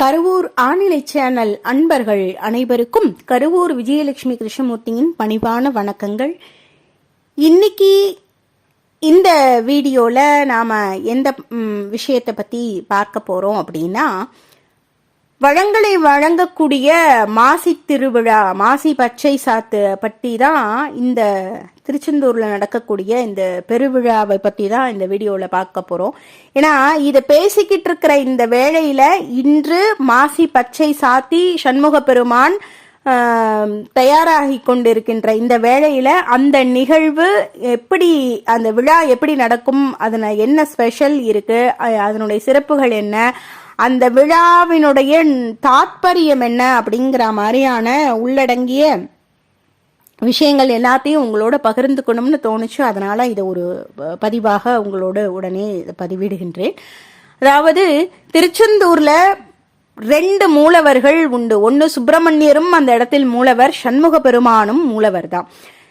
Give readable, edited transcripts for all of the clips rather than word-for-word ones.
Karuvur ஆணிலை channel அன்பர்கள் அனைவருக்கும் கருவூர் விஜயலட்சுமி கிருஷ்ணமூர்த்தியின் பணிவான வணக்கங்கள். இன்னைக்கு இந்த வீடியோல நாம எந்த விஷயத்தை பத்தி பார்க்க போறோம் அப்படின்னா, வளங்களை வழங்கக்கூடிய மாசி திருவிழா, மாசி பச்சை சாத்து பற்றி தான், இந்த திருச்செந்தூர்ல நடக்கக்கூடிய இந்த பெருவிழாவை பற்றி தான் இந்த வீடியோவில் பார்க்க போறோம். ஏன்னா இதை பேசிக்கிட்டு இருக்கிற இந்த வேளையில இன்று மாசி பச்சை சாத்தி சண்முக பெருமான் தயாராகி கொண்டிருக்கின்ற இந்த வேளையில அந்த நிகழ்வு எப்படி, அந்த விழா எப்படி நடக்கும், அதுல என்ன ஸ்பெஷல் இருக்கு, அதனுடைய சிறப்புகள் என்ன, அந்த விழாவினுடைய தாத்பரியம் என்ன அப்படிங்கிற மாதிரியான உள்ளடங்கிய விஷயங்கள் எல்லாத்தையும் உங்களோட பகிர்ந்துக்கணும்னு தோணுச்சு. அதனால இதை ஒரு பதிவாக உங்களோட உடனே பதிவிடுகின்றேன். அதாவது திருச்செந்தூர்ல 2 மூலவர்கள் உண்டு. ஒன்னு சுப்பிரமணியரும் அந்த இடத்தில் மூலவர், சண்முக பெருமானும் மூலவர் தான்.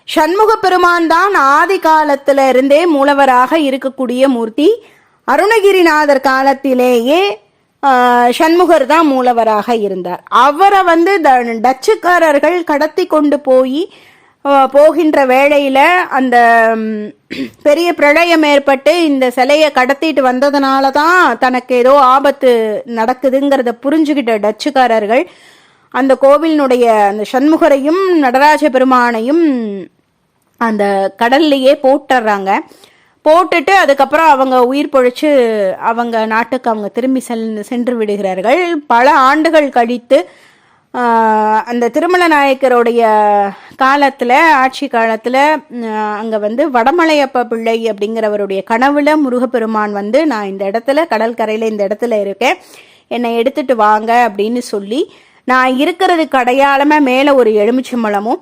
சண்முக பெருமான் தான் ஆதி காலத்துல இருந்தே மூலவராக இருக்கக்கூடிய மூர்த்தி. அருணகிரிநாதர் காலத்திலேயே சண்முகர் தான் மூலவராக இருந்தார். அவரை டச்சுக்காரர்கள் கடத்தி கொண்டு போகின்ற வேளையில அந்த பெரிய பிரளயம் ஏற்பட்டு இந்த சிலையை கடத்திட்டு வந்ததுனாலதான் தனக்கு ஏதோ ஆபத்து நடக்குதுங்கிறத புரிஞ்சுக்கிட்ட டச்சுக்காரர்கள் அந்த கோவிலினுடைய அந்த சண்முகரையும் நடராஜ பெருமானையும் அந்த கடல்லையே போட்டுறாங்க. போட்டுட்டு அதுக்கப்புறம் அவங்க உயிர் பொழைச்சு அவங்க நாட்டுக்கு அவங்க திரும்பி சென்று விடுகிறார்கள். பல ஆண்டுகள் கழித்து அந்த திருமல நாயக்கருடைய காலத்துல, ஆட்சி காலத்துல அங்க வடமலையப்ப பிள்ளை அப்படிங்கிறவருடைய கனவுல முருகப்பெருமான் நான் இந்த இடத்துல கடற்கரையில இந்த இடத்துல இருக்கேன், என்னை எடுத்துட்டு வாங்க அப்படின்னு சொல்லி, நான் இருக்கிறதுக்கு அடையாளமா மேல ஒரு எலுமிச்சம்பழமும்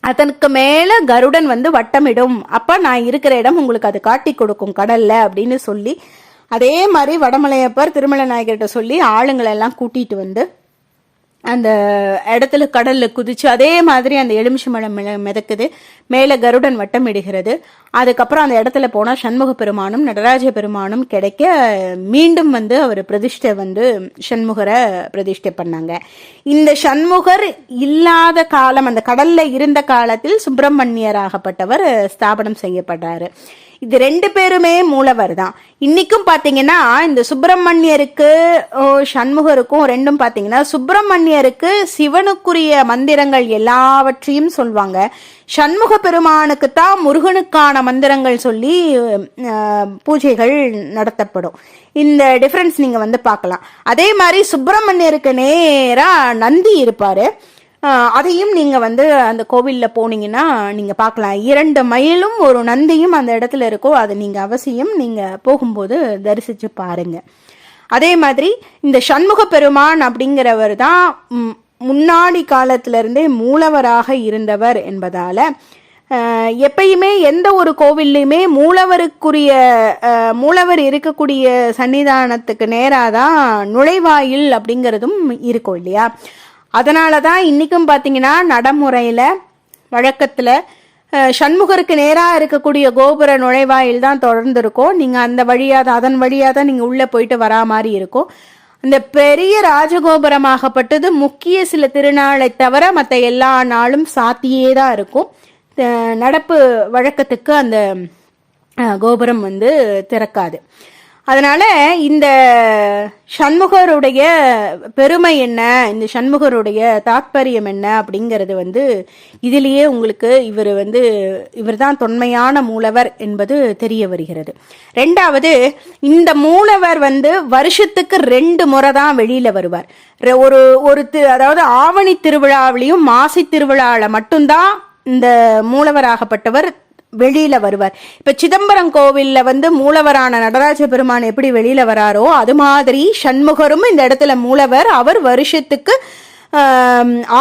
அதற்கு மேல கருடன் வட்டமிடும், அப்ப நான் இருக்கிற இடம் உங்களுக்கு அது காட்டி கொடுக்கும் கடல்ல அப்படின்னு சொல்லி, அதே மாதிரி வடமலையப்பர் திருமல நாயக்கர்கிட்ட சொல்லி ஆளுங்களை எல்லாம் கூட்டிட்டு அந்த இடத்துல கடல்ல குதிச்சு, அதே மாதிரி அந்த எலுமிச்சம்பழம் மிதக்குது, மேல கருடன் வட்டமிடுகிறது. அதுக்கப்புறம் அந்த இடத்துல போனா சண்முக பெருமானும் நடராஜ பெருமானும் கிடைக்க மீண்டும் அவர் பிரதிஷ்டை சண்முகரை பிரதிஷ்டை பண்ணாங்க. இந்த சண்முகர் இல்லாத காலம், அந்த கடல்ல இருந்த காலத்தில் சுப்பிரமணியராகப்பட்டவர் ஸ்தாபனம் செய்யப்பட்டாரு. இது 2 பேருமே மூலவர் தான். இன்னைக்கும் பாத்தீங்கன்னா இந்த சுப்பிரமணியருக்கு சண்முகருக்கும் ரெண்டும் பாத்தீங்கன்னா, சுப்பிரமணியருக்கு சிவனுக்குரிய மந்திரங்கள் எல்லாவற்றையும் சொல்வாங்க, சண்முக பெருமானுக்கு தான் முருகனுக்கான மந்திரங்கள் சொல்லி பூஜைகள் நடத்தப்படும். இந்த டிஃபரன்ஸ் நீங்க பார்க்கலாம். அதே மாதிரி சுப்பிரமணியருக்கு நேரா நந்தி இருப்பாரு. அதையும் நீங்க அந்த கோவில்ல போனீங்கன்னா நீங்க பார்க்கலாம். 2 மயிலும் ஒரு நந்தியும் அந்த இடத்துல இருக்கும். அதை நீங்க அவசியம் நீங்க போகும்போது தரிசிச்சு பாருங்க. அதே மாதிரி இந்த சண்முக பெருமான் அப்படிங்கிறவர் தான் முன்னாடி காலத்துல இருந்தே மூலவராக இருந்தவர் என்பதால எப்பயுமே எந்த ஒரு கோவில்லையுமே மூலவர் இருக்கக்கூடிய சன்னிதானத்துக்கு நேராதான் நுழைவாயில் அப்படிங்கிறதும் இருக்கும் இல்லையா. அதனாலதான் இன்னைக்கும் பாத்தீங்கன்னா நடைமுறையில வழக்கத்துல சண்முகருக்கு நேரா இருக்கக்கூடிய கோபுர நுழைவாயில் தான் தொடர்ந்து இருக்கும். நீங்க அந்த அதன் வழியாதான் நீங்க உள்ள போயிட்டு வரா மாதிரி இருக்கும். அந்த பெரிய ராஜகோபுரமாகப்பட்டது முக்கிய சில திருநாளை தவிர மற்ற எல்லா நாளும் சாத்தியே தான் இருக்கும். நடப்பு வழக்கத்துக்கு அந்த கோபுரம் திறக்காது. அதனால இந்த சண்முகருடைய பெருமை என்ன, இந்த சண்முகருடைய தாத்பரியம் என்ன அப்படிங்கிறது இதுலயே உங்களுக்கு இவர் தான் தொன்மையான மூலவர் என்பது தெரிய வருகிறது. 2வது, இந்த மூலவர் வருஷத்துக்கு 2 முறை தான் வெளியில வருவார். அதாவது ஆவணி திருவிழாவிலையும் மாசி திருவிழாவில மட்டும்தான் இந்த மூலவராகப்பட்டவர் வெளியில வருவார். இப்ப சிதம்பரம் கோவில்ல மூலவரான நடராஜ பெருமான் எப்படி வெளியில வராரோ அது மாதிரி சண்முகரும் இந்த இடத்துல மூலவர். அவர் வருஷத்துக்கு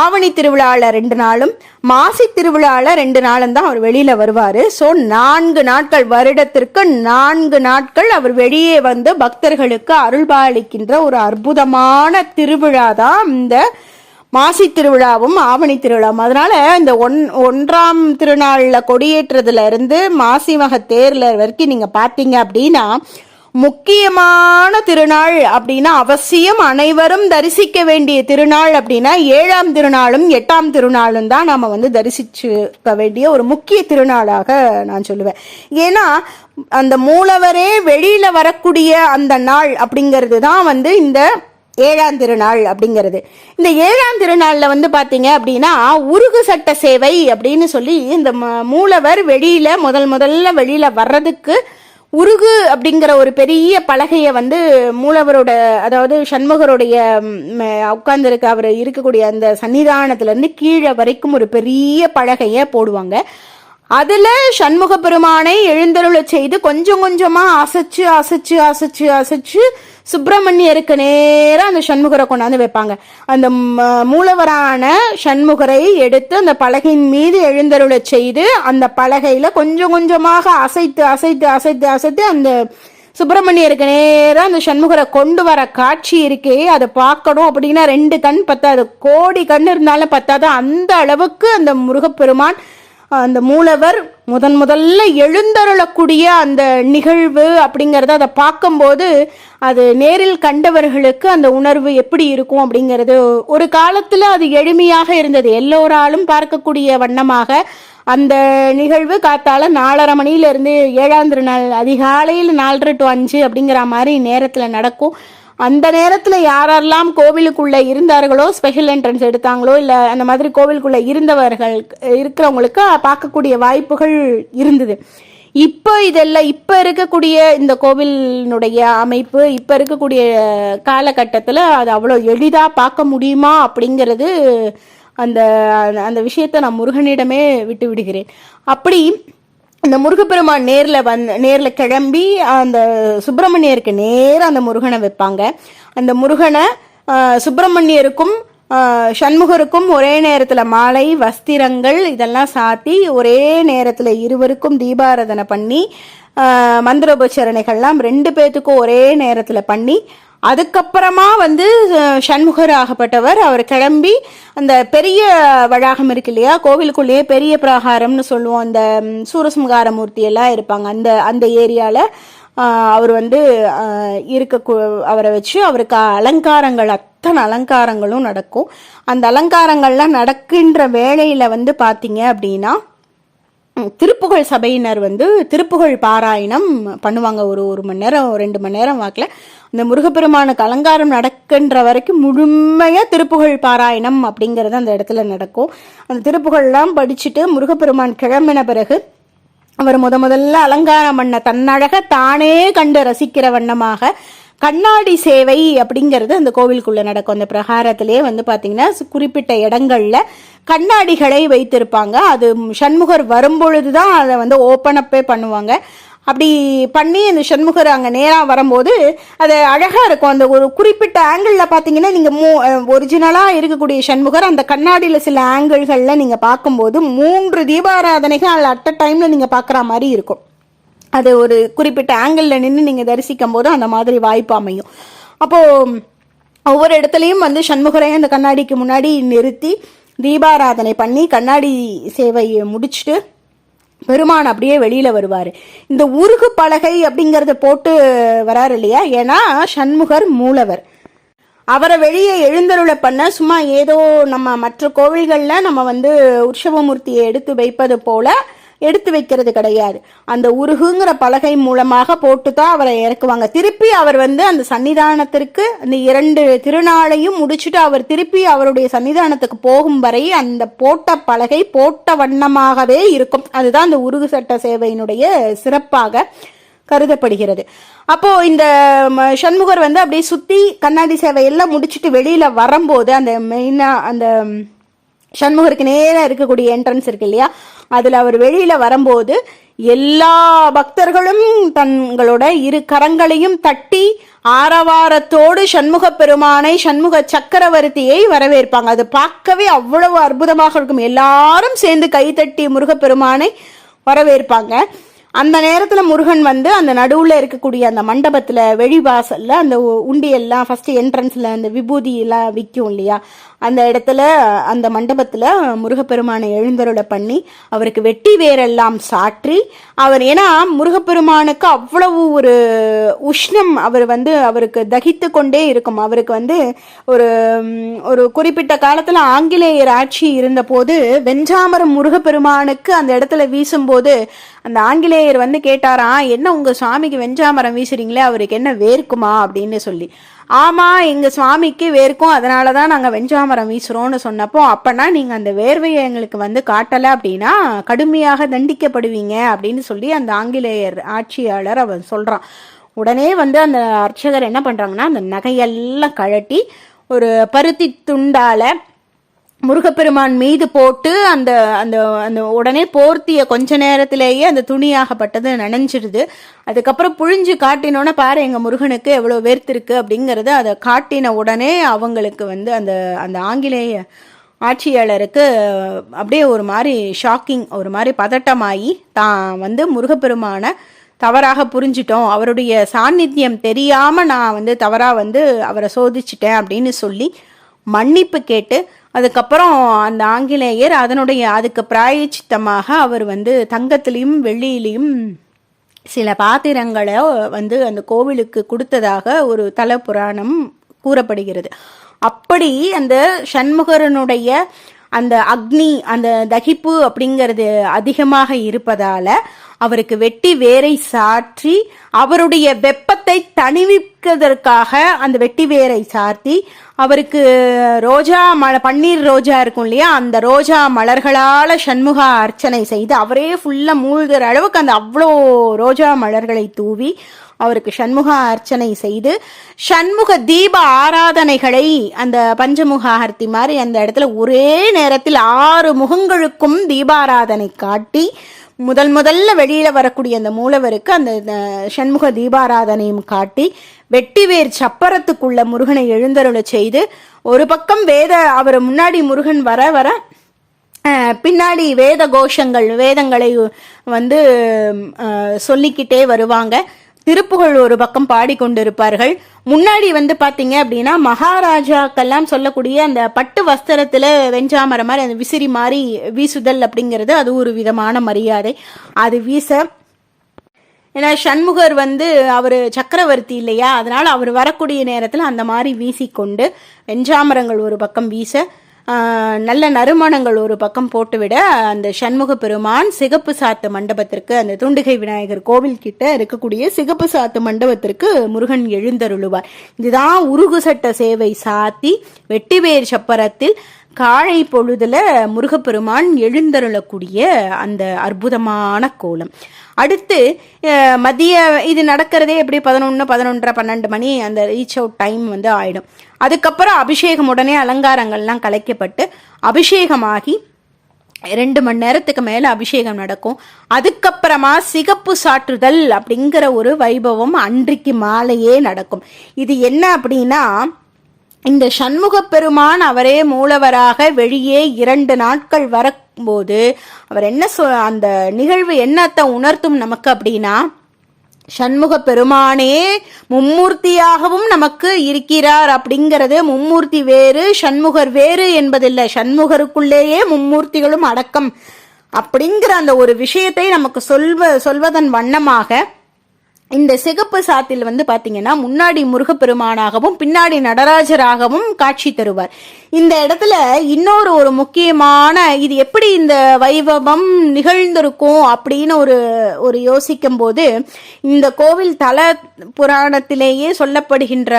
ஆவணி திருவிழால 2 நாளும் மாசி திருவிழால 2 நாளும் தான் அவர் வெளியில வருவாரு. சோ 4 நாட்கள், வருடத்திற்கு 4 நாட்கள் அவர் வெளியே பக்தர்களுக்கு அருள்பாலிக்கின்ற ஒரு அற்புதமான திருவிழா தான் இந்த மாசி திருவிழாவும் ஆவணி திருவிழாவும். அதனால இந்த 1ஆம் திருநாள்ல கொடியேற்றதுல இருந்து மாசி மக தேர்ல வரைக்கும் நீங்க பாத்தீங்க அப்படின்னா முக்கியமான திருநாள் அப்படின்னா அவசியம் அனைவரும் தரிசிக்க வேண்டிய திருநாள் அப்படின்னா 7ஆம் திருநாளும் 8ஆம் திருநாளும் தான் நாம தரிசிச்சுக்க வேண்டிய ஒரு முக்கிய திருநாளாக நான் சொல்லுவேன். ஏன்னா அந்த மூலவரே வெளியில வரக்கூடிய அந்த நாள் அப்படிங்கிறது தான் இந்த 7ஆம் திருநாள் அப்படிங்கிறது. இந்த 7ஆம் திருநாள்ல பாத்தீங்க அப்படின்னா உருகு சட்ட சேவை அப்படின்னு சொல்லி இந்த மூலவர் முதல்ல வெளியில வர்றதுக்கு உருகு அப்படிங்கிற ஒரு பெரிய பலகையை மூலவரோட, அதாவது சண்முகருடைய உட்கார்ந்துருக்க அவர் இருக்கக்கூடிய அந்த சன்னிதானத்துல இருந்து கீழே வரைக்கும் ஒரு பெரிய பலகையை போடுவாங்க. அதுல சண்முக பெருமானை எழுந்தருள செய்து கொஞ்சம் கொஞ்சமா அசைச்சு அசைச்சு அசைச்சு அசைச்சு சுப்பிரமணியருக்கு நேரம் அந்த சண்முகரை கொண்டாந்து வைப்பாங்க. அந்த மூலவரான சண்முகரை எடுத்து அந்த பலகையின் மீது எழுந்தருள செய்து அந்த பலகையில கொஞ்சம் கொஞ்சமாக அசைத்து அசைத்து அசைத்து அசைத்து அந்த சுப்பிரமணியருக்கு நேரம் அந்த சண்முகரை கொண்டு வர காட்சி இருக்கே, அதை பார்க்கணும் அப்படின்னா 2 கண் பத்தாது, கோடி கண் இருந்தாலும் பத்தாது. அந்த அளவுக்கு அந்த முருகப்பெருமான் அந்த மூலவர் முதல்ல எழுந்தருளக்கூடிய அந்த நிகழ்வு அப்படிங்கிறத அதை பார்க்கும்போது அது நேரில் கண்டவர்களுக்கு அந்த உணர்வு எப்படி இருக்கும் அப்படிங்கிறது. ஒரு காலத்துல அது எளிமையாக இருந்தது, எல்லோராலும் பார்க்கக்கூடிய வண்ணமாக அந்த நிகழ்வு காத்தால 4:30 மணியிலிருந்து 7ஆம் திருநாள் அதிகாலையில் 4:30 to 5 அப்படிங்கிற மாதிரி நேரத்துல நடக்கும். அந்த நேரத்துல யாரெல்லாம் கோவிலுக்குள்ள இருந்தார்களோ, ஸ்பெஷல் என்ட்ரன்ஸ் எடுத்தாங்களோ, இல்ல அந்த மாதிரி கோவிலுக்குள்ள இருக்கிறவங்களுக்கு பார்க்கக்கூடிய வாய்ப்புகள் இருந்தது. இப்போ இதெல்லாம் இப்ப இருக்கக்கூடிய இந்த கோவிலினுடைய அமைப்பு, இப்ப இருக்கக்கூடிய காலகட்டத்துல அது அவ்வளவு எளிதா பார்க்க முடியுமா அப்படிங்கிறது அந்த அந்த விஷயத்த நான் முருகனிடமே விட்டு விடுகிறேன். அப்படி அந்த முருகப்பெருமான் நேர்ல கிளம்பி அந்த சுப்பிரமணியருக்கு நேரம் அந்த முருகனை வைப்பாங்க. அந்த முருகனை சுப்பிரமணியருக்கும் சண்முகருக்கும் ஒரே நேரத்துல மாலை வஸ்திரங்கள் இதெல்லாம் சாத்தி ஒரே நேரத்துல இருவருக்கும் தீபாராதனை பண்ணி மந்திரோபச்சரணைகள்லாம் 2 பேத்துக்கும் ஒரே நேரத்துல பண்ணி அதுக்கப்புறமா சண்முகர் ஆகப்பட்டவர் அவர் கிளம்பி அந்த பெரிய வளாகம் இருக்கு இல்லையா, கோவிலுக்குள்ளேயே பெரிய பிரகாரம்னு சொல்லுவோம், அந்த சூரசம்ஹாரமூர்த்தி எல்லாம் இருப்பாங்க அந்த ஏரியால அவர் அவரை வச்சு அவருக்கு அத்தனை அலங்காரங்களும் நடக்கும். அந்த அலங்காரங்கள்லாம் நடக்கின்ற வேளையில பாத்தீங்க அப்படின்னா திருப்புகழ் சபையினர் திருப்புகழ் பாராயணம் பண்ணுவாங்க. ஒரு மணி நேரம் 2 மணி நேரம் வாக்கில் இந்த முருகப்பெருமானுக்கு அலங்காரம் நடக்கின்ற வரைக்கும் முழுமையா திருப்புகழ் பாராயணம் அப்படிங்கிறது அந்த இடத்துல நடக்கும். அந்த திருப்புகழ்லாம் படிச்சுட்டு முருகப்பெருமான் கிளம்பின பிறகு அவர் முதல்ல அலங்காரம் பண்ண தன்னழக தானே கண்டு ரசிக்கிற வண்ணமாக கண்ணாடி சேவை அப்படிங்கிறது அந்த கோவிலுக்குள்ள நடக்கும். அந்த பிரகாரத்திலே பாத்தீங்கன்னா குறிப்பிட்ட இடங்கள்ல கண்ணாடிகளை வைத்திருப்பாங்க. அது சண்முகர் வரும்பொழுதுதான் அதை ஓப்பன் அப்பே பண்ணுவாங்க. அப்படி பண்ணி அந்த சண்முகர் அங்க நேரா வரும்போது அது அழகா இருக்கும். அந்த ஒரு குறிப்பிட்ட ஆங்கிள் பாத்தீங்கன்னா நீங்க ஒரிஜினலா இருக்கக்கூடிய சண்முகர் அந்த கண்ணாடியில சில ஆங்கிள்கள்ல நீங்க பார்க்கும்போது 3 தீபாராதனைகள் அட் அ டைம்ல நீங்க பாக்குற மாதிரி இருக்கும். அது ஒரு குறிப்பிட்ட ஆங்கிள் நின்று நீங்க தரிசிக்கும் போது அந்த மாதிரி வாய்ப்பு அமையும். அப்போ ஒவ்வொரு இடத்துலயும் சண்முகரையும் அந்த கண்ணாடிக்கு முன்னாடி நிறுத்தி தீபாராதனை பண்ணி கண்ணாடி சேவையை முடிச்சுட்டு பெருமான் அப்படியே வெளியில வருவாரு. இந்த உருகு பலகை அப்படிங்கறத போட்டு வராரு இல்லையா, ஏன்னா சண்முகர் மூலவர், அவரை வெளியே எழுந்தருளை பண்ண சும்மா ஏதோ நம்ம மற்ற கோவில்கள்ல நம்ம உற்சவமூர்த்தியை எடுத்து வைப்பது போல எடுத்து வைக்கிறது கிடையாது. அந்த உருகுங்கிற பலகை மூலமாக போட்டுதான் அவரை இறக்குவாங்க. திருப்பி அவர் அந்த சன்னிதானத்திற்கு அந்த 2 திருநாளையும் முடிச்சுட்டு அவர் திருப்பி அவருடைய சன்னிதானத்துக்கு போகும் வரை அந்த போட்ட பலகை போட்ட வண்ணமாகவே இருக்கும். அதுதான் அந்த உருகு சட்ட சேவையினுடைய சிறப்பாக கருதப்படுகிறது. அப்போ இந்த சண்முகர் அப்படியே சுத்தி கண்ணாடி சேவை எல்லாம் முடிச்சுட்டு வெளியில வரும்போது அந்த மெயினா அந்த சண்முகருக்கு நேரம் இருக்கக்கூடிய என்ட்ரன்ஸ் இருக்கு இல்லையா, அதுல அவர் வெளியில வரும்போது எல்லா பக்தர்களும் தங்களோட 2 கரங்களையும் தட்டி ஆரவாரத்தோடு சண்முக பெருமானை, சண்முக சக்கரவர்த்தியை வரவேற்பாங்க. அது பார்க்கவே அவ்வளவு அற்புதமாக இருக்கும். எல்லாரும் சேர்ந்து கைத்தட்டி முருகப்பெருமானை வரவேற்பாங்க. அந்த நேரத்துல முருகன் வந்து அந்த நடுவுல இருக்கக்கூடிய அந்த மண்டபத்துல வெளிவாசல்ல அந்த உண்டியெல்லாம் ஃபர்ஸ்ட் என்ட்ரன்ஸ்ல அந்த விபூதி எல்லாம் விற்கும் இல்லையா, அந்த இடத்துல அந்த மண்டபத்துல முருகப்பெருமானை எழுந்தருளை பண்ணி அவருக்கு வெட்டி வேரெல்லாம் சாற்றி அவர், ஏன்னா முருகப்பெருமானுக்கு அவ்வளவு ஒரு உஷ்ணம், அவர் வந்து அவருக்கு தகித்து கொண்டே இருக்கும். அவருக்கு வந்து ஒரு ஒரு குறிப்பிட்ட காலத்துல ஆங்கிலேயர் ஆட்சி இருந்த போது வெஞ்சாமரம் முருகப்பெருமானுக்கு அந்த இடத்துல வீசும்போது அந்த ஆங்கிலேயர் வந்து கேட்டாராம், என்ன உங்க சுவாமிக்கு வெஞ்சாமரம் வீசுறீங்களே, அவருக்கு என்ன வேர்க்குமா அப்படின்னு சொல்லி. ஆமா, எங்க சுவாமிக்கு வேர்க்கும், அதனாலதான் நாங்க வெஞ்சாமரம் வீசுறோம்னு சொன்னப்போ, அப்பனா நீங்க அந்த வேர்வையை எங்களுக்கு வந்து காட்டல அப்படின்னா கடுமையாக தண்டிக்கப்படுவீங்க அப்படின்னு சொல்லி அந்த ஆங்கிலேயர் ஆட்சியாளர் அவன் சொல்றான். உடனே வந்து அந்த அர்ச்சகர் என்ன பண்றாங்கன்னா அந்த நகையெல்லாம் கழட்டி ஒரு பருத்தி துண்டால முருகப்பெருமான் மீது போட்டு அந்த அந்த அந்த உடனே போர்த்திய கொஞ்ச நேரத்திலேயே அந்த துணியாகப்பட்டது நனைஞ்சிருது. அதுக்கப்புறம் புழிஞ்சு காட்டினோன்னே பாரு எங்க முருகனுக்கு எவ்வளோ வேர்த்திருக்கு அப்படிங்கிறது அதை காட்டின உடனே அவங்களுக்கு வந்து அந்த அந்த ஆங்கிலேய ஆட்சியாளருக்கு அப்படியே ஒரு மாதிரி ஷாக்கிங், ஒரு மாதிரி பதட்டமாகி தான் வந்து முருகப்பெருமான தவறாக புரிஞ்சிட்டோம், அவருடைய சாநித்தியம் தெரியாம நான் வந்து தவறா வந்து அவரை சோதிச்சிட்டேன் அப்படின்னு சொல்லி மன்னிப்பு கேட்டு அதுக்கப்புறம் அந்த ஆங்கிலேயர் அதுக்கு பிராயச்சித்தமாக அவர் வந்து தங்கத்திலையும் வெள்ளியிலையும் சில பாத்திரங்களை வந்து அந்த கோவிலுக்கு கொடுத்ததாக ஒரு தல புராணம் கூறப்படுகிறது. அப்படி அந்த சண்முகரனுடைய அந்த அக்னி அந்த தகிப்பு அப்படிங்கிறது அதிகமாக இருப்பதால அவருக்கு வெட்டி வேரை சாற்றி அவருடைய வெப்பத்தை தணிவிப்பதற்காக அந்த வெட்டி வேரை சாத்தி அவருக்கு ரோஜா பன்னீர் ரோஜா இருக்கும் இல்லையா, அந்த ரோஜா மலர்களால சண்முக அர்ச்சனை செய்து அவரே ஃபுல்லா மூழ்கிற அளவுக்கு அந்த அவ்வளோ ரோஜா மலர்களை தூவி அவருக்கு சண்முக அர்ச்சனை செய்து சண்முக தீப ஆராதனைகளை அந்த பஞ்சமுக ஆர்த்தி மாதிரி அந்த இடத்துல ஒரே நேரத்தில் 6 முகங்களுக்கும் தீபாராதனை காட்டி முதல்ல வெளியில வரக்கூடிய அந்த மூலவருக்கு அந்த சண்முக தீபாராதனையும் காட்டி வெட்டிவேர் சப்பரத்துக்குள்ள முருகனை எழுந்தருள செய்து ஒரு பக்கம் அவர் முன்னாடி முருகன் வர வர பின்னாடி வேத கோஷங்கள் வேதங்களை வந்து சொல்லிக்கிட்டே வருவாங்க. திருப்புகழ் ஒரு பக்கம் பாடிக்கொண்டிருப்பார்கள். முன்னாடி வந்து பாத்தீங்க அப்படின்னா மகாராஜாக்கெல்லாம் சொல்லக்கூடிய அந்த பட்டு வஸ்திரத்துல வெஞ்சாமரம் மாதிரி அந்த விசிறி மாதிரி வீசுதல் அப்படிங்கிறது அது ஒரு விதமான மரியாதை. அது வீச, ஏன்னா சண்முகர் வந்து அவர் சக்கரவர்த்தி இல்லையா, அதனால அவர் வரக்கூடிய நேரத்தில் அந்த மாதிரி வீசிக்கொண்டு வெஞ்சாமரங்கள் ஒரு பக்கம் வீச நல்ல நறுமணங்கள் ஒரு பக்கம் போட்டுவிட அந்த சண்முக பெருமான் சிகப்பு சாத்து மண்டபத்திற்கு அந்த துண்டுகை விநாயகர் கோவில் கிட்ட இருக்கக்கூடிய சிகப்பு சாத்து மண்டபத்திற்கு முருகன் எழுந்தருளுவார். இதுதான் உருகு சட்ட சேவை சாத்தி வெட்டிவேர் சப்பரத்தில் காலை பொழுதுல முருகப்பெருமான் எழுந்தருளக்கூடிய அந்த அற்புதமான கோலம். அடுத்து மதிய இது நடக்கிறதே எப்படி 11, 11:30, 12 மணி அந்த ரீச் அவுட் டைம் வந்து ஆயிடும். அதுக்கப்புறம் அபிஷேகம் உடனே அலங்காரங்கள்லாம் கலைக்கப்பட்டு அபிஷேகமாகி 2 மணி நேரத்துக்கு மேல அபிஷேகம் நடக்கும். அதுக்கப்புறமா சிகப்பு சாற்றுதல் அப்படிங்கிற ஒரு வைபவம் அன்றைக்கு மாலையே நடக்கும். இது என்ன அப்படின்னா, இந்த சண்முக பெருமான் அவரே மூலவராக வெளியே 2 நாட்கள் வரும்போது அவர் என்ன அந்த நிகழ்வு என்னத்தை உணர்த்தும் நமக்கு அப்படின்னா, சண்முக பெருமானே மும்மூர்த்தியாகவும் நமக்கு இருக்கிறார் அப்படிங்கிறது. மும்மூர்த்தி வேறு சண்முகர் வேறு என்பதில்லை, சண்முகருக்குள்ளேயே மும்மூர்த்திகளும் அடக்கம் அப்படிங்கிற அந்த ஒரு விஷயத்தை நமக்கு சொல்வதன் வண்ணமாக இந்த சிகப்பு சாத்தில் வந்து பாத்தீங்கன்னா முன்னாடி முருகப்பெருமானாகவும் பின்னாடி நடராஜராகவும் காட்சி தருவார். இந்த இடத்துல இன்னொரு ஒரு முக்கியமான, இது எப்படி இந்த வைபவம் நிகழ்ந்திருக்கும் அப்படின்னு ஒரு யோசிக்கும் போது இந்த கோவில் தல புராணத்திலேயே சொல்லப்படுகின்ற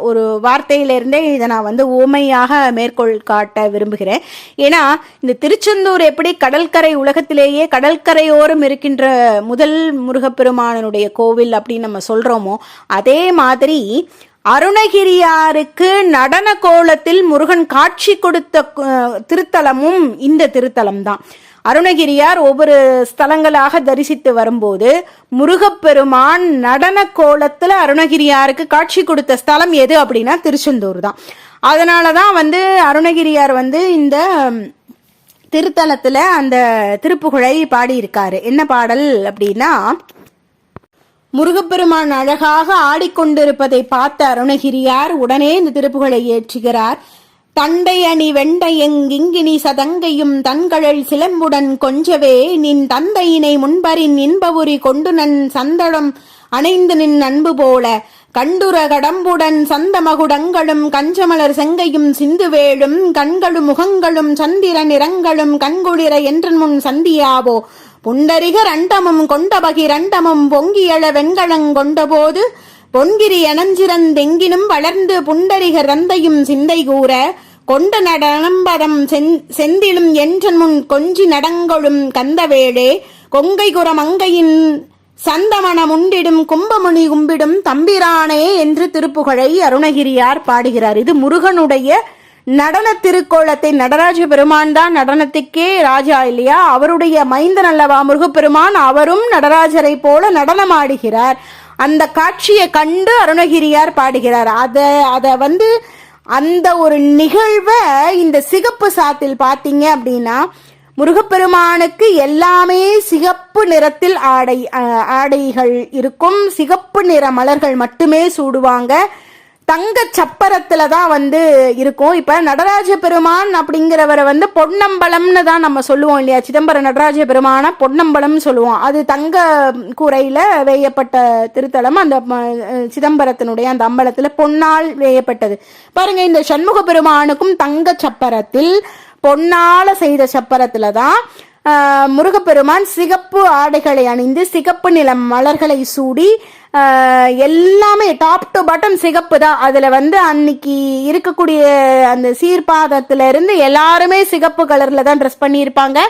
ஒரு வார்த்தையிலிருந்தே இதை நான் வந்து ஊமையாக மேற்கோள் காட்ட விரும்புகிறேன். ஏன்னா இந்த திருச்செந்தூர் எப்படி கடற்கரை உலகத்திலேயே கடற்கரையோரம் இருக்கின்ற முதல் முருகப்பெருமானுடைய கோவில் அப்படின்னு நம்ம சொல்றோமோ, அதே மாதிரி அருணகிரியாருக்கு நடன கோலத்தில் முருகன் காட்சி கொடுத்த திருத்தலமும் இந்த திருத்தலம் தான். அருணகிரியார் ஒவ்வொரு ஸ்தலங்களாக தரிசித்து வரும்போது முருகப்பெருமான் நடன கோலத்துல அருணகிரியாருக்கு காட்சி கொடுத்த ஸ்தலம் எது அப்படின்னா திருச்செந்தூர் தான். அதனாலதான் வந்து அருணகிரியார் வந்து இந்த திருத்தலத்துல அந்த திருப்புகழை பாடியிருக்காரு. என்ன பாடல் அப்படின்னா, முருகப்பெருமான் அழகாக ஆடிக்கொண்டிருப்பதை பார்த்த அருணகிரியார் உடனே இந்த திருப்புகழை ஏற்றுகிறார். தண்டை அணி வெண்டையங்கிங்கினி சதங்கையும் தன்கழல் சிலம்புடன் கொஞ்சவே நின் தந்தையினை முன்பரின் இன்பபுரி கொண்டு நன் சந்தடம் அணைந்து நின் அன்பு போல கண்டுர கடம்புடன் சந்தமகுடங்களும் கஞ்சமலர் செங்கையும் சிந்துவேழும் கண்களும் முகங்களும் சந்திர நிறங்களும் கண்குளிர என்று முன் சந்தியாவோ புண்டரிகர் அண்டமும் கொண்டபகிரண்டமும் பொங்கியள வெண்கலங்கொண்டபோது பொன்கிரி அனஞ்சிறந்தெங்கினும் வளர்ந்து புண்டரிகர் ரந்தையும் சிந்தை கூற கொண்ட நடனம்பதம் செந்திலும் என்றன் முன் கொஞ்சி நடங்கொழும் கந்தவேளே கொங்கை குரமங்கையின் சந்தமணம் உண்டிடும் கும்பமுனி கும்பிடும் தம்பிரானே என்று திருப்புகழை அருணகிரியார் பாடுகிறார். இது முருகனுடைய நடன திருக்கோலத்தை, நடராஜ பெருமான் தான் நடனத்துக்கே ராஜா இல்லையா, அவருடைய மைந்தன் அல்லவா முருகப்பெருமான், அவரும் நடராஜரை போல நடனம் ஆடுகிறார். அந்த காட்சியை கண்டு அருணகிரியார் பாடுகிறார். அத அந்த ஒரு நிகழ்வை இந்த சிகப்பு சாத்தில் பார்த்தீங்க அப்படின்னா, முருகப்பெருமானுக்கு எல்லாமே சிகப்பு நிறத்தில் ஆடைகள் இருக்கும். சிகப்பு நிற மலர்கள் மட்டுமே சூடுவாங்க. தங்க சப்பரத்துல தான் இருக்கும். இப்ப நடராஜ பெருமான் அப்படிங்கிறவரை பொன்னம்பலம்னு தான் நம்ம சொல்லுவோம் இல்லையா, சிதம்பரம் நடராஜ பெருமான பொன்னம்பலம் சொல்லுவோம். அது தங்க கூரையில வேயப்பட்ட திருத்தலம். அந்த சிதம்பரத்தினுடைய அந்த அம்பலத்துல பொன்னால் வேயப்பட்டது. பாருங்க, இந்த சண்முக பெருமானுக்கும் தங்க சப்பரத்தில் பொன்னால செய்த சப்பரத்துல தான் முருகப்பெருமான் சிகப்பு ஆடைகளை அணிந்து சிகப்பு நில மலர்களை சூடி எல்லாமே டாப் டு பாட்டம் சிகப்பு தான். அதுல அன்னைக்கு இருக்கக்கூடிய அந்த சீர்பாதத்துல இருந்து எல்லாருமே சிகப்பு கலர்ல தான் ட்ரெஸ் பண்ணியிருப்பாங்க.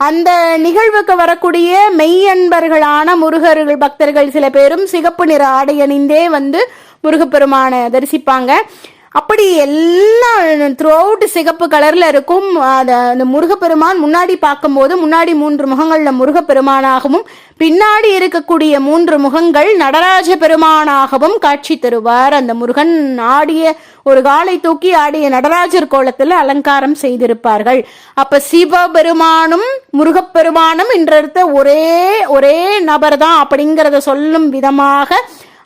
அந்த நிகழ்வுக்கு வரக்கூடிய மெய்யன்பர்களான முருகர்கள் பக்தர்கள் சில பேரும் சிகப்பு நிற ஆடை அணிந்தே முருகப்பெருமானை தரிசிப்பாங்க. அப்படி எல்லாம் த்ரூ அவுட் சிகப்பு கலர்ல இருக்கும். அந்த முருகப்பெருமான் முன்னாடி பார்க்கும்போது முன்னாடி 3 முகங்கள்ல முருகப்பெருமானாகவும் பின்னாடி இருக்கக்கூடிய 3 முகங்கள் நடராஜ பெருமானாகவும் காட்சி தருவார். அந்த முருகன் ஆடிய ஒரு காலை தூக்கி ஆடிய நடராஜர் கோலத்துல அலங்காரம் செய்திருப்பார்கள். அப்ப சிவபெருமானும் முருகப்பெருமானும் என்ற ஒரே நபர் தான் அப்படிங்கிறத சொல்லும் விதமாக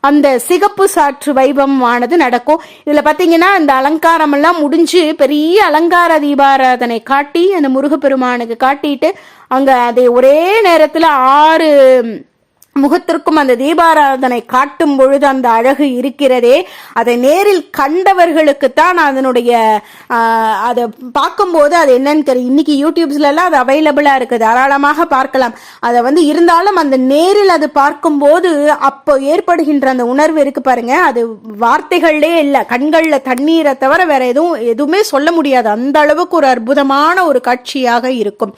அந்த சிகப்பு சாற்று வைபவமானது நடக்கும். இதுல பாத்தீங்கன்னா இந்த அலங்காரம் எல்லாம் முடிஞ்சு பெரிய அலங்கார தீபாராதனை காட்டி அந்த முருகப்பெருமானுக்கு காட்டிட்டு அங்க அதை ஒரே நேரத்துல 6 முகத்திற்கும் அந்த தீபாராதனை காட்டும் பொழுது அந்த அழகு இருக்கிறதே, அதை நேரில் கண்டவர்களுக்குத்தான் அதனுடைய அதை பார்க்கும்போது அது என்னன்னு தெரியும். இன்னைக்கு யூடியூப்ஸ்ல எல்லாம் அது அவைலபிளா இருக்கு, தாராளமாக பார்க்கலாம். அதை இருந்தாலும் அந்த நேரில் அது பார்க்கும்போது அப்போ ஏற்படுகின்ற அந்த உணர்வு இருக்கு பாருங்க, அது வார்த்தைகளே இல்லை, கண்கள்ல தண்ணீரை தவிர வேற எதுவுமே சொல்ல முடியாது. அந்த அளவுக்கு ஒரு அற்புதமான ஒரு காட்சியாக இருக்கும்.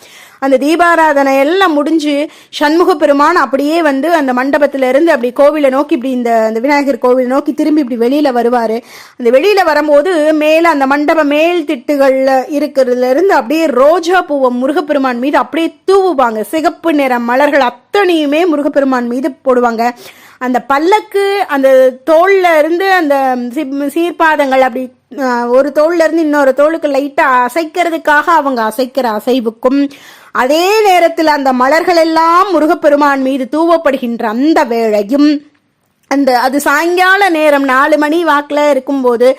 அந்த தீபாராதனை எல்லாம் முடிஞ்சு சண்முக பெருமான் அப்படியே அந்த மண்டபத்தில இருந்து அப்படி கோவிலை நோக்கி இப்படி இந்த விநாயகர் கோவிலை நோக்கி திரும்பி இப்படி வெளியில வருவாரு. அந்த வெளியில வரும்போது மேல அந்த மண்டப மேல் திட்டுகள்ல இருக்கிறதுல இருந்து அப்படியே ரோஜா பூவை முருகப்பெருமான் மீது அப்படியே தூவுவாங்க. சிகப்பு நிற மலர்கள் அத்தனையுமே முருகப்பெருமான் மீது போடுவாங்க. அந்த பல்லக்கு அந்த தோல்ல இருந்து அந்த சீர்பாதங்கள் அப்படி ஒரு தோல்ல இருந்து இன்னொரு தோலுக்கு லைட்டா அசைக்கிறதுக்காக அவங்க அசைக்கிற அசைவுக்கும், அதே நேரத்தில் அந்த மலர்கள் எல்லாம் முருகப்பெருமான் மீது தூவப்படுகின்ற அந்த வேளையும், அது சாயங்கால நேரம் 4 மணி வாக்குல இருக்கும்போது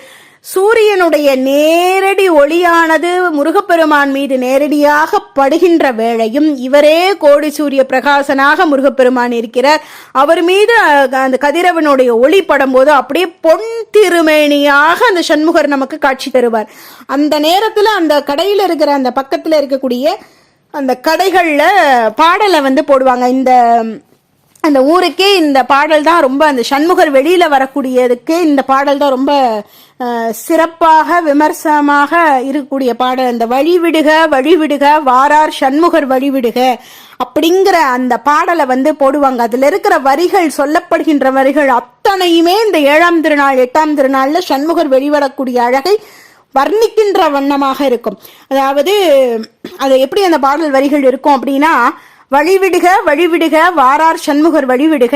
சூரியனுடைய நேரடி ஒளியானது முருகப்பெருமான் மீது நேரடியாக படுகின்ற வேளையும், இவரே கோடி சூரிய பிரகாசனாக முருகப்பெருமான் இருக்கிறார். அவர் மீது அந்த கதிரவனுடைய ஒளி படும் போது அப்படியே பொன் திருமேனியாக அந்த சண்முகர் நமக்கு காட்சி தருவார். அந்த நேரத்துல அந்த கடையில இருக்கிற அந்த பக்கத்துல இருக்கக்கூடிய அந்த கடைகள்ல பாடலை போடுவாங்க. அந்த ஊருக்கே இந்த பாடல் தான் ரொம்ப, அந்த சண்முகர் வெளியில வரக்கூடியதுக்கு இந்த பாடல் தான் ரொம்ப சிறப்பாக விமர்சனமாக இருக்கக்கூடிய பாடல். அந்த வழிவிடுக வாரார் சண்முகர் வழிவிடுக அப்படிங்கிற அந்த பாடலை போடுவாங்க. அதுல இருக்கிற வரிகள், சொல்லப்படுகின்ற வரிகள் அத்தனையுமே இந்த 7ஆம் திருநாள் 8ஆம் திருநாள்ல சண்முகர் வெளிவரக்கூடிய அழகை வர்ணிக்கின்ற வண்ணமாக இருக்கும். அதாவது அது எப்படி அந்த பாடல் வரிகள் இருக்கும் அப்படின்னா, வழிவிடுக வழிவிடுக வாரார் சண்முகர் வழிவிடுக,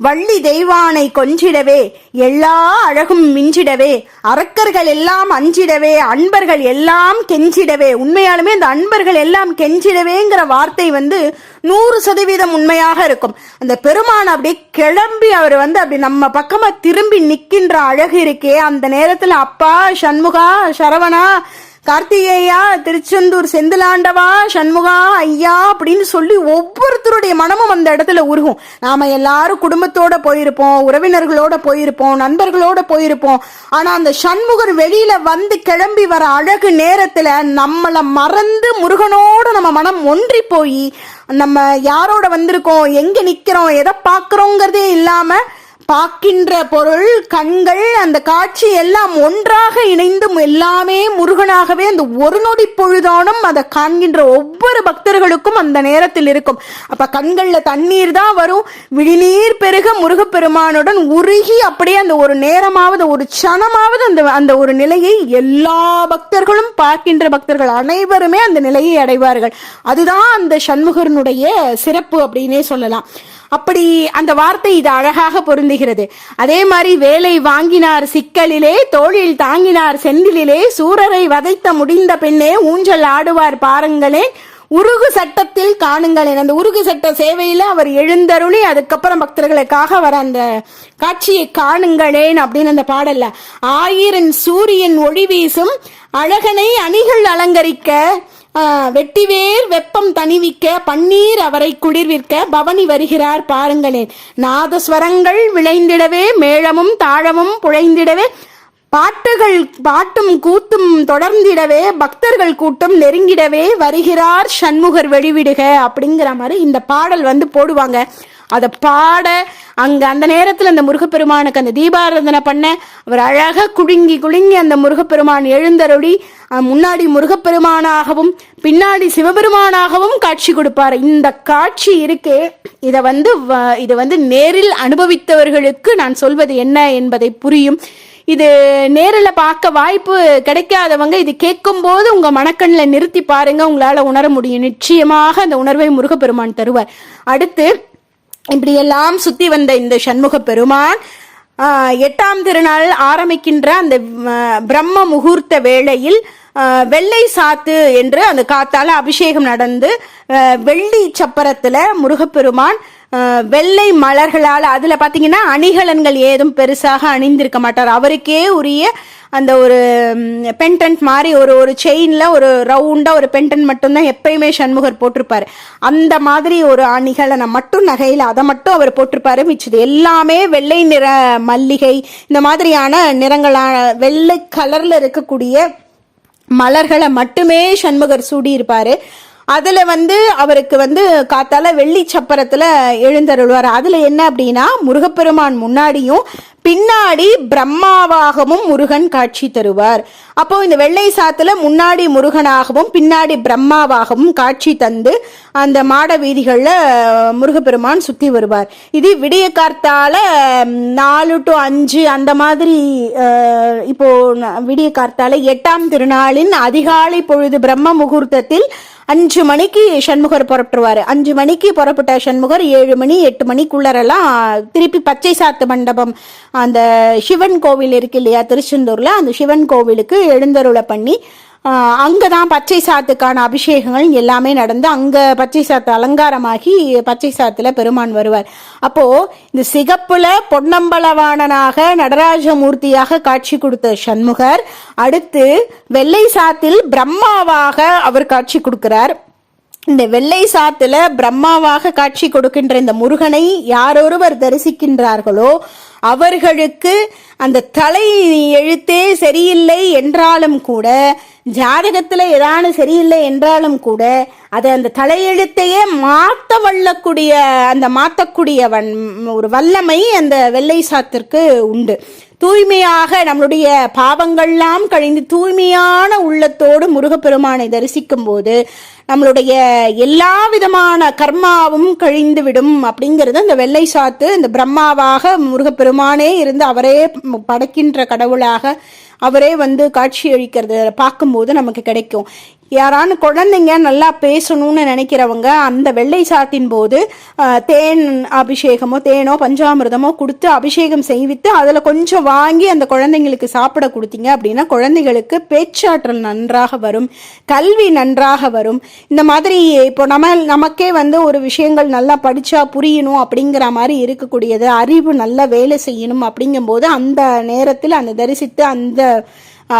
வள்ளி தெய்வானை கொஞ்சிடவே எல்லா அழகும் மிஞ்சிடவே, அரக்கர்கள் எல்லாம் அஞ்சிடவே, அன்பர்கள் எல்லாம் கெஞ்சிடவே. உண்மையாலுமே இந்த அன்பர்கள் எல்லாம் கெஞ்சிடவேங்கிற வார்த்தை 100% உண்மையாக இருக்கும். அந்த பெருமான் அப்படி கிளம்பி அவர் அப்படி நம்ம பக்கமா திரும்பி நிக்கின்ற அழகு இருக்கே, அந்த நேரத்துல அப்பா சண்முகா, சரவணா, கார்த்திகேயா, திருச்செந்தூர் செந்திலாண்டவா, சண்முகா, ஐயா அப்படின்னு சொல்லி ஒவ்வொருத்தருடைய மனமும் அந்த இடத்துல உருகும். நாம எல்லாரும் குடும்பத்தோட போயிருப்போம், உறவினர்களோட போயிருப்போம், நண்பர்களோட போயிருப்போம். ஆனா அந்த சண்முகர் வெளியில கிளம்பி வர அழகு நேரத்துல நம்மள மறந்து முருகனோட நம்ம மனம் ஒன்றி போய் நம்ம யாரோட வந்திருக்கோம், எங்க நிக்கிறோம், எதை பாக்குறோங்கிறதே இல்லாம பார்க்கின்ற பொருள், கண்கள், அந்த காட்சி எல்லாம் ஒன்றாக இணைந்து எல்லாமே முருகனாகவே அந்த ஒரு நொடி பொழுதானும் அதை காண்கின்ற ஒவ்வொரு பக்தர்களுக்கும் அந்த நேரத்தில் இருக்கும். அப்ப கண்கள்ல தண்ணீர் தான் வரும், விழிநீர் பெருக முருகப்பெருமானுடன் உருகி அப்படியே அந்த ஒரு நேரமாவது ஒரு க்ஷணமாவது அந்த ஒரு நிலையை எல்லா பக்தர்களும், பார்க்கின்ற பக்தர்கள் அனைவருமே அந்த நிலையை அடைவார்கள். அதுதான் அந்த சண்முகனுடைய சிறப்பு அப்படின்னே சொல்லலாம். அப்படி அந்த வார்த்தை இது அழகாக பொருந்துகிறது. அதே மாதிரி வேலை வாங்கினார் சிக்கலிலே, தோளில் தாங்கினார் செந்திலே, சூரரை வதைத்த முடிந்த பெண்ணே ஊஞ்சல் ஆடுவார் பாருங்களேன், உருகு சட்டத்தில் காணுங்களேன். அந்த உருகு சட்ட சேவையில அவர் எழுந்தருளி அதுக்கப்புறம் பக்தர்களுக்காக வர அந்த காட்சியை காணுங்களேன் அப்படின்னு அந்த பாடல்ல, ஆயிரம் சூரியன் ஒளி வீசும் அழகனை அணிகள் அலங்கரிக்க, வெட்டிவேர் வெப்பம் தணிவிக்க, பன்னீர் அவரை குளிர்விற்க பவனி வருகிறார் பாருங்களேன், நாதஸ்வரங்கள் விளைந்திடவே, மேளமும் தாளமும் புழைந்திடவே, பாட்டும் கூத்தும் தொடர்ந்திடவே, பக்தர்கள் கூட்டம் நெருங்கிடவே வருகிறார் சண்முகர் வழிவிடுக அப்படிங்கிற மாதிரி இந்த பாடல் போடுவாங்க. அதை பாட அந்த நேரத்தில் அந்த முருகப்பெருமானுக்கு அந்த தீபாராதனை பண்ண அவர் அழகா குலுங்கி அந்த முருகப்பெருமான் எழுந்தருளி முன்னாடி முருகப்பெருமானாகவும் பின்னாடி சிவபெருமானாகவும் காட்சி கொடுப்பார். இந்த காட்சி இருக்கே, இதை நேரில் அனுபவித்தவர்களுக்கு நான் சொல்வது என்ன என்பதை புரியும். இது நேரில் பார்க்க வாய்ப்பு கிடைக்காதவங்க இது கேட்கும் போது உங்க மனக்கண்ணில் நிறுத்தி பாருங்க, உங்களால உணர முடியும். நிச்சயமாக அந்த உணர்வை முருகப்பெருமான் தருவார். அடுத்து இப்படியெல்லாம் சுத்தி வந்த இந்த சண்முக பெருமான் 8ஆம் திருநாள் ஆரம்பிக்கின்ற அந்த பிரம்ம முகூர்த்த வேளையில் வெள்ளை சாத்து என்று அந்த காத்தால அபிஷேகம் நடந்து வெள்ளி சப்பரத்துல முருகப்பெருமான் வெள்ளை மலர்களால், அதுல பாத்தீங்கன்னா அணிகலன்கள் ஏதும் பெருசாக அணிந்திருக்க மாட்டார். அவருக்கே உரிய அந்த ஒரு பென்டன்ட் மாதிரி ஒரு செயின்ல ஒரு ரவுண்டா ஒரு பென்டன்ட் மட்டும்தான் எப்பயுமே சண்முகர் போட்டிருப்பாரு. அந்த மாதிரி ஒரு அணிகலனை மட்டும் நகையில அதை மட்டும் அவர் போட்டிருப்பாரு. மிச்சது எல்லாமே வெள்ளை நிற மல்லிகை இந்த மாதிரியான நிறங்களான வெள்ளை கலர்ல இருக்கக்கூடிய மலர்களை மட்டுமே சண்முகர் சூடி இருப்பாரு. அதுல அவருக்கு காத்தால வெள்ளி சப்பரத்துல எழுந்தருள்வார். அதுல என்ன அப்படின்னா, முருகப்பெருமான் முன்னாடியும் பின்னாடி பிரம்மாவாகவும் முருகன் காட்சி தருவார். அப்போ இந்த வெள்ளை சாத்துல முன்னாடி முருகனாகவும் பின்னாடி பிரம்மாவாகவும் காட்சி தந்து அந்த மாட வீதிகள்ல முருகப்பெருமான் சுத்தி வருவார். இது விடிய கார்த்தால 4 to 5 அந்த மாதிரி. இப்போ விடிய கார்த்தால 8ஆம் திருநாளின் அதிகாலை பொழுது பிரம்ம முகூர்த்தத்தில் 5 மணிக்கு சண்முகர் புறப்பட்டுருவாரு. 5 மணிக்கு புறப்பட்ட சண்முகர் 7 மணி 8 மணிக்குள்ளரெல்லாம் திருப்பி பச்சை சாத்து மண்டபம், அந்த சிவன் கோவில் இருக்கு இல்லையா திருச்செந்தூர்ல, அந்த சிவன் கோவிலுக்கு எழுந்தருளை பண்ணி அங்கதான் பச்சை சாத்துக்கான அபிஷேகங்கள் எல்லாமே நடந்து அங்க பச்சை சாத்து அலங்காரமாகி பச்சை சாத்துல பெருமான் வருவார். அப்போ இந்த சிகப்புல பொன்னம்பலவாணனாக நடராஜமூர்த்தியாக காட்சி கொடுத்த சண்முகர் அடுத்து வெள்ளை சாத்தில் பிரம்மாவாக அவர் காட்சி கொடுக்கிறார். இந்த வெள்ளை சாத்துல பிரம்மாவாக காட்சி கொடுக்கின்ற இந்த முருகனை யாரொருவர் தரிசிக்கின்றார்களோ அவர்களுக்கு அந்த தலை எழுத்தே சரியில்லை என்றாலும் கூட, ஜாதகத்துல ஏதான சரியில்லை என்றாலும் கூட அதை அந்த தலையெழுத்தையே மாத்தக்கூடிய ஒரு வல்லமை அந்த வெள்ளை சாத்திற்கு உண்டு. தூய்மையாக நம்மளுடைய பாவங்கள்லாம் கழிந்து தூய்மையான உள்ளத்தோடு முருகப்பெருமானை தரிசிக்கும் போது நம்மளுடைய எல்லா விதமான கர்மாவும் கழிந்து விடும் அப்படிங்கிறது அந்த வெள்ளை சாத்து. இந்த பிரம்மாவாக முருகப்பெருமானே இருந்து அவரே படைக்கின்ற கடவுளாக அவரே காட்சி அளிக்கிறது பார்க்கும்போது நமக்கு கிடைக்கும். யாரான குழந்தைங்க நல்லா பேசணும்னு நினைக்கிறவங்க அந்த வெள்ளை சாத்தின் போது தேன் அபிஷேகமோ தேனோ பஞ்சாமிர்தமோ கொடுத்து அபிஷேகம் செய்வித்து அதில் கொஞ்சம் வாங்கி அந்த குழந்தைங்களுக்கு சாப்பிட கொடுத்தீங்க அப்படின்னா குழந்தைகளுக்கு பேச்சாற்றல் நன்றாக வரும், கல்வி நன்றாக வரும். இந்த மாதிரி இப்போ நமக்கே ஒரு விஷயங்கள் நல்லா படித்தா புரியணும் அப்படிங்கிற மாதிரி இருக்கக்கூடியது, அறிவு நல்லா வேலை செய்யணும் அப்படிங்கும்போது அந்த நேரத்தில் அந்த தரிசித்து அந்த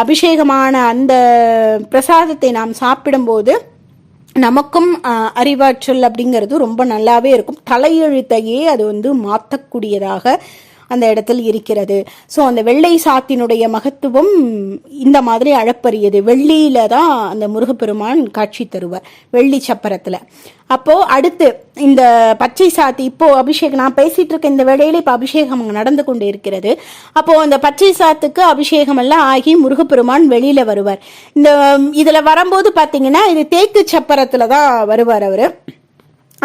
அபிஷேகமான அந்த பிரசாதத்தை நாம் சாப்பிடும்போது நமக்கும் அறிவாற்றல் அப்படிங்கிறது ரொம்ப நல்லாவே இருக்கும். தலையெழுத்தையே அது மாற்றக்கூடியதாக அந்த இடத்தில் இருக்கிறது. ஸோ அந்த வெள்ளை சாத்தினுடைய மகத்துவம் இந்த மாதிரி அளப்பரியது. வெள்ளியில தான் அந்த முருகப்பெருமான் காட்சி தருவார், வெள்ளி சப்பரத்தில். அப்போ அடுத்து இந்த பச்சை சாத்தி, இப்போ அபிஷேகம் நான் பேசிட்டு இருக்க இந்த வேளையில இப்போ அபிஷேகம் நடந்து கொண்டு இருக்கிறது. அப்போ அந்த பச்சை சாத்துக்கு அபிஷேகம் எல்லாம் ஆகி முருகப்பெருமான் வெளியில வருவார். இதுல வரும்போது பாத்தீங்கன்னா இது தேக்கு சப்பரத்துல தான் வருவார் அவரு.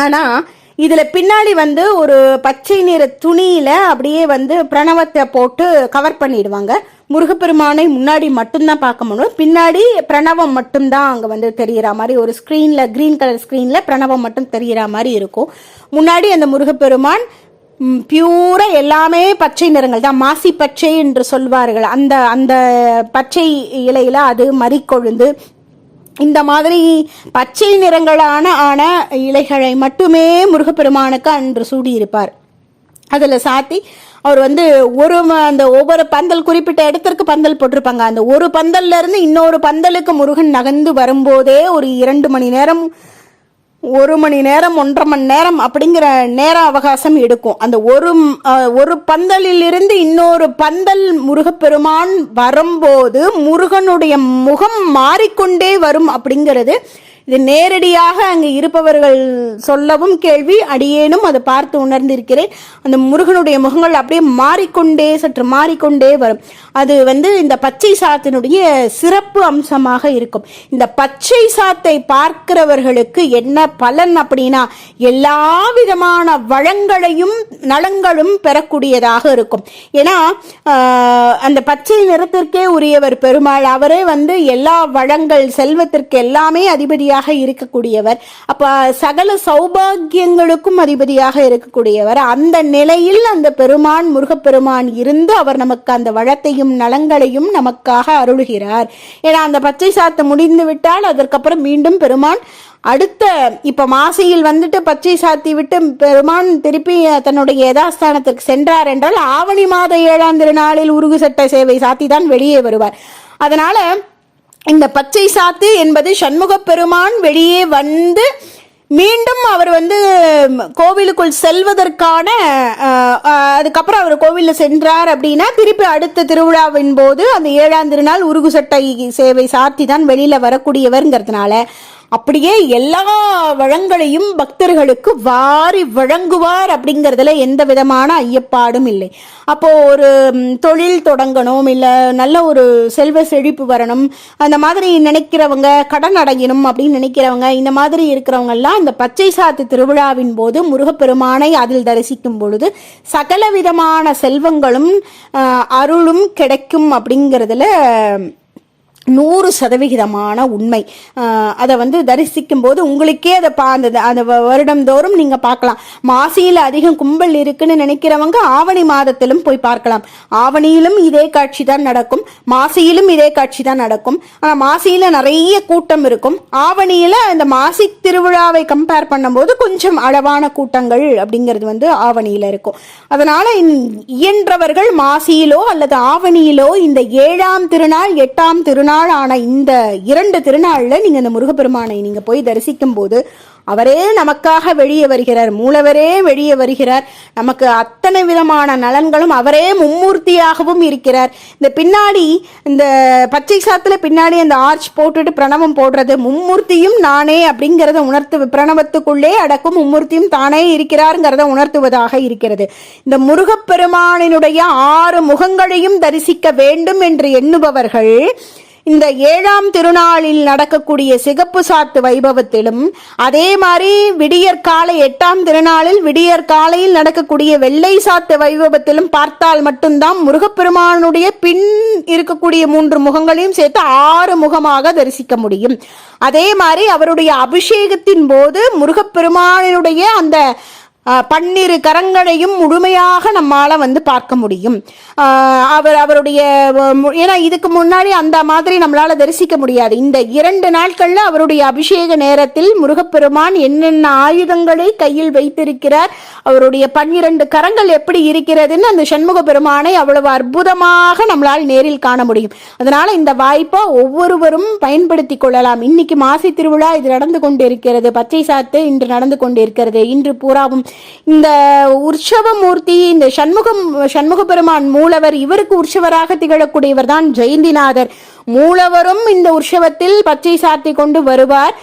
ஆனா இதுல பின்னாடி ஒரு பச்சை நிற துணியில அப்படியே பிரணவத்தை போட்டு கவர் பண்ணிடுவாங்க. முருகப்பெருமானை முன்னாடி மட்டும்தான் பார்க்க முடியும், பின்னாடி பிரணவம் மட்டும்தான் அங்க தெரியற மாதிரி ஒரு ஸ்கிரீன்ல, கிரீன் கலர் ஸ்கிரீன்ல பிரணவம் மட்டும் தெரியற மாதிரி இருக்கும். முன்னாடி அந்த முருகப்பெருமான் பியூரா எல்லாமே பச்சை நிறங்கள் தான், மாசி பச்சை என்று சொல்வார்கள். அந்த அந்த பச்சை இலையில அது மறிக்கொழுந்து இந்த மாதிரி பச்சை நிறங்களான இலைகளை மட்டுமே முருகப்பெருமானுக்கு அன்று சூடியிருப்பார். அதுல சாத்தி அவர் அந்த ஒவ்வொரு பந்தல், குறிப்பிட்ட இடத்திற்கு பந்தல் போட்டிருப்பாங்க. அந்த ஒரு பந்தல்ல இருந்து இன்னொரு பந்தலுக்கு முருகன் நகர்ந்து வரும்போதே ஒரு 2 மணி நேரம், 1 மணி நேரம், 1.5 மணி நேரம் அப்படிங்கிற நேர அவகாசம் எடுக்கும். அந்த ஒரு பந்தலில் இருந்து இன்னொரு பந்தல் முருகப்பெருமான் வரும்போது முருகனுடைய முகம் மாறிக்கொண்டே வரும் அப்படிங்கிறது இது நேரடியாக அங்கு இருப்பவர்கள் சொல்லவும் கேள்வி, அடியேனும் அதை பார்த்து உணர்ந்திருக்கிறேன். அந்த முருகனுடைய முகங்கள் அப்படியே மாறிக்கொண்டே, சற்று மாறிக்கொண்டே வரும். அது இந்த பச்சை சாத்தினுடைய சிறப்பு அம்சமாக இருக்கும். இந்த பச்சை சாத்தை பார்க்கிறவர்களுக்கு என்ன பலன் அப்படின்னா எல்லா விதமான வளங்களையும் நலங்களும் பெறக்கூடியதாக இருக்கும். ஏன்னா அந்த பச்சை நிறத்திற்கே உரியவர் பெருமாள். அவரே எல்லா வளங்கள், செல்வத்திற்கு எல்லாமே அதிபதியாக இருக்கக்கூடியவர். அப்ப சகல சௌபாகியங்களுக்கும் அதிபதியாக இருக்கக்கூடியவர். அந்த நிலையில் அந்த பெருமான், முருகப்பெருமான் இருந்து அவர் நமக்கு அந்த வளத்தையும் நலங்களையும் நமக்காக அருளுகிறார். ஏன்னா அந்த பச்சை சாத்து முடிந்து விட்டால் அதற்கப்புறம் மீண்டும் பெருமான் அடுத்த இப்ப மாசியில் பச்சை சாத்தி விட்டு பெருமான் திருப்பி தன்னுடைய யதாஸ்தானத்துக்கு சென்றார் என்றால் ஆவணி மாத 7ஆம் திருநாளில் உருகு சட்ட சேவை சாத்தி தான் வெளியே வருவார். அதனால இந்த பச்சை சாத்து என்பது சண்முக பெருமான் வெளியே மீண்டும் அவர் கோவிலுக்குள் செல்வதற்கான, அதுக்கப்புறம் அவர் கோவிலில் சென்றார் அப்படின்னா திருப்பி அடுத்த திருவிழாவின் போது அந்த 7ஆம் திருநாள் உருகு சட்டை சேவை சாத்தி தான் வெளியில வரக்கூடியவர்ங்கிறதுனால அப்படியே எல்லா வளங்களையும் பக்தர்களுக்கு வாரி வழங்குவார் அப்படிங்கிறதுல எந்த விதமான ஐயப்பாடும் இல்லை. அப்போ ஒரு தொழில் தொடங்கணும், இல்ல நல்ல ஒரு செல்வ செழிப்பு வரணும், அந்த மாதிரி நினைக்கிறவங்க, கடன் அடையணும் அப்படின்னு நினைக்கிறவங்க, இந்த மாதிரி இருக்கிறவங்க எல்லாம் இந்த பச்சை சாத்து திருவிழாவின் போது முருகப்பெருமானை அதில் தரிசிக்கும் பொழுது சகல விதமான செல்வங்களும் அருளும் கிடைக்கும் அப்படிங்கிறதுல 100% உண்மை. அதை தரிசிக்கும் போது உங்களுக்கே அதை அந்த வருடந்தோறும் நீங்க பார்க்கலாம். மாசியில அதிகம் கும்பல் இருக்குன்னு நினைக்கிறவங்க ஆவணி மாதத்திலும் போய் பார்க்கலாம். ஆவணியிலும் இதே காட்சி தான் நடக்கும், மாசியிலும் இதே காட்சி தான் நடக்கும். ஆனா மாசியில நிறைய கூட்டம் இருக்கும், ஆவணியில இந்த மாசி திருவிழாவை கம்பேர் பண்ணும்போது கொஞ்சம் அளவான கூட்டங்கள் அப்படிங்கிறது ஆவணியில இருக்கும். அதனால இயன்றவர்கள் மாசியிலோ அல்லது ஆவணியிலோ இந்த 7ஆம் திருநாள் 8ஆம் திருநாள் ஆன இந்த 2 திருநாள்ல நீங்க இந்த முருகப்பெருமானை நீங்க போய் தரிசிக்கும் போது அவரே நமக்காக வெளியே வருகிறார், மூலவரே வெளியே வருகிறார். நமக்கு அத்தனை விதமான நலன்களும், அவரே மும்மூர்த்தியாகவும் இருக்கிறார். இந்த பின்னாடி இந்த பச்சை சாத்துல பின்னாடி அந்த ஆர்ச் போட்டுட்டு பிரணவம் போடுறது மும்மூர்த்தியும் நானே அப்படிங்கிறத உணர்த்து, பிரணவத்துக்குள்ளே அடக்கும் மும்மூர்த்தியும் தானே இருக்கிறார்ங்கிறத உணர்த்துவதாக இருக்கிறது. இந்த முருகப்பெருமானினுடைய 6 முகங்களையும் தரிசிக்க வேண்டும் என்று எண்ணுபவர்கள் இந்த 7ஆம் திருநாளில் நடக்கக்கூடிய சிகப்பு சாத்து வைபவத்திலும், அதே மாதிரி விடியற் காலை 8ஆம் திருநாளில் விடியற் காலையில் நடக்கக்கூடிய வெள்ளை சாத்து வைபவத்திலும் பார்த்தால் மட்டும்தான் முருகப்பெருமானுடைய பின் இருக்கக்கூடிய 3 முகங்களையும் சேர்த்து 6 முகமாக தரிசிக்க முடியும். அதே மாதிரி அவருடைய அபிஷேகத்தின் போது முருகப்பெருமானுடைய அந்த 12 கரங்களையும் முழுமையாக நம்மால பார்க்க முடியும். அவருடைய ஏன்னா இதுக்கு முன்னாடி அந்த மாதிரி நம்மளால தரிசிக்க முடியாது. இந்த 2 நாட்கள்ல அவருடைய அபிஷேக நேரத்தில் முருகப்பெருமான் என்னென்ன ஆயுதங்களை கையில் வைத்திருக்கிறார், அவருடைய 12 கரங்கள் எப்படி இருக்கிறதுன்னு அந்த சண்முக பெருமானை அவ்வளவு அற்புதமாக நம்மளால் நேரில் காண முடியும். அதனால இந்த வாய்ப்பை ஒவ்வொருவரும் பயன்படுத்தி கொள்ளலாம். இன்னைக்கு மாசி திருவிழா இது நடந்து கொண்டிருக்கிறது, பச்சை சாத்து இன்று நடந்து கொண்டிருக்கிறது. இன்று பூராவும் இந்த உற்சவமூர்த்தி, இந்த சண்முக பெருமான் மூலவர், இவருக்கு உற்சவராக திகழக்கூடியவர் தான் ஜெயந்திநாதர். மூலவரும் இந்த உற்சவத்தில் பச்சை சாத்தி கொண்டு வருவார்.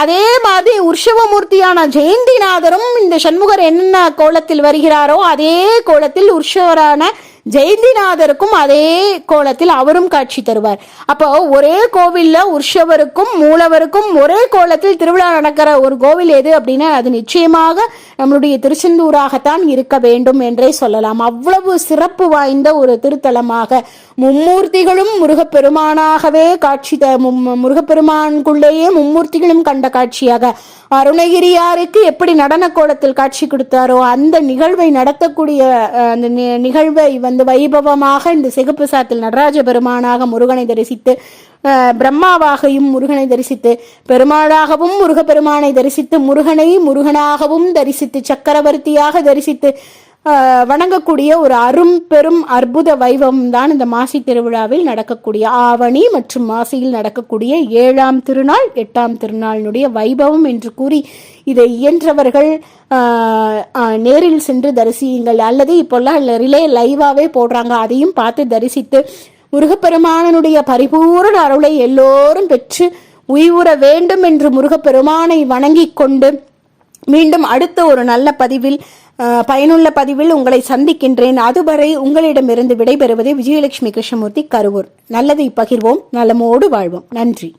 அதே மாதிரி உற்சவமூர்த்தியான ஜெயந்திநாதரும் இந்த சண்முகர் என்ன கோலத்தில் வருகிறாரோ அதே கோலத்தில் உற்சவரான ஜெயந்திநாதருக்கும் அதே கோலத்தில் அவரும் காட்சி தருவார். அப்போ ஒரே கோவில்ல உற்சவருக்கும் மூலவருக்கும் ஒரே கோலத்தில் திருவிழா நடக்கிற ஒரு கோவில் எது அப்படின்னா அது நிச்சயமாக நம்மளுடைய திருச்செந்தூராகத்தான் இருக்க வேண்டும் என்றே சொல்லலாம். அவ்வளவு சிறப்பு வாய்ந்த ஒரு திருத்தலமாக மும்மூர்த்திகளும் முருகப்பெருமானாகவே காட்சி முருகப்பெருமானுக்குள்ளேயே மும்மூர்த்திகளும் கண்ட காட்சியாக அருணகிரியாருக்கு எப்படி நடன கோலத்தில் காட்சி கொடுத்தாரோ அந்த நிகழ்வை நடத்தக்கூடிய அந்த நிகழ்வை வைபவமாக இந்த சிகப்பு சாத்தில் நடராஜ பெருமானாக முருகனை தரிசித்து, பிரம்மாவாகையும் முருகனை தரிசித்து, பெருமாளாகவும் முருகப்பெருமானை தரிசித்து, முருகனை முருகனாகவும் தரிசித்து, சக்கரவர்த்தியாக தரிசித்து வணங்கக்கூடிய ஒரு பெரும் அற்புத வைபவம் தான் இந்த மாசி திருவிழாவில் நடக்கக்கூடிய ஆவணி மற்றும் மாசியில் நடக்கக்கூடிய 7ஆம் திருநாள் 8ஆம் திருநாளினுடைய வைபவம் என்று கூறி இதை இயன்றவர்கள் நேரில் சென்று தரிசியுங்கள். அல்லது இப்போல்லாம் ரிலே லைவாவே போடுறாங்க, அதையும் பார்த்து தரிசித்து முருகப்பெருமானுடைய பரிபூரண அருளை எல்லோரும் பெற்று உய்வுற வேண்டும் என்று முருகப்பெருமானை வணங்கி கொண்டு மீண்டும் அடுத்த ஒரு நல்ல பதிவில் பயனுள்ள பதிவில் உங்களை சந்திக்கின்றேன். அதுவரை உங்களிடமிருந்து விடைபெறுவது விஜயலட்சுமி கிருஷ்ணமூர்த்தி, கருவூர். நல்லதை பகிர்வோம், நலமோடு வாழ்வோம். நன்றி.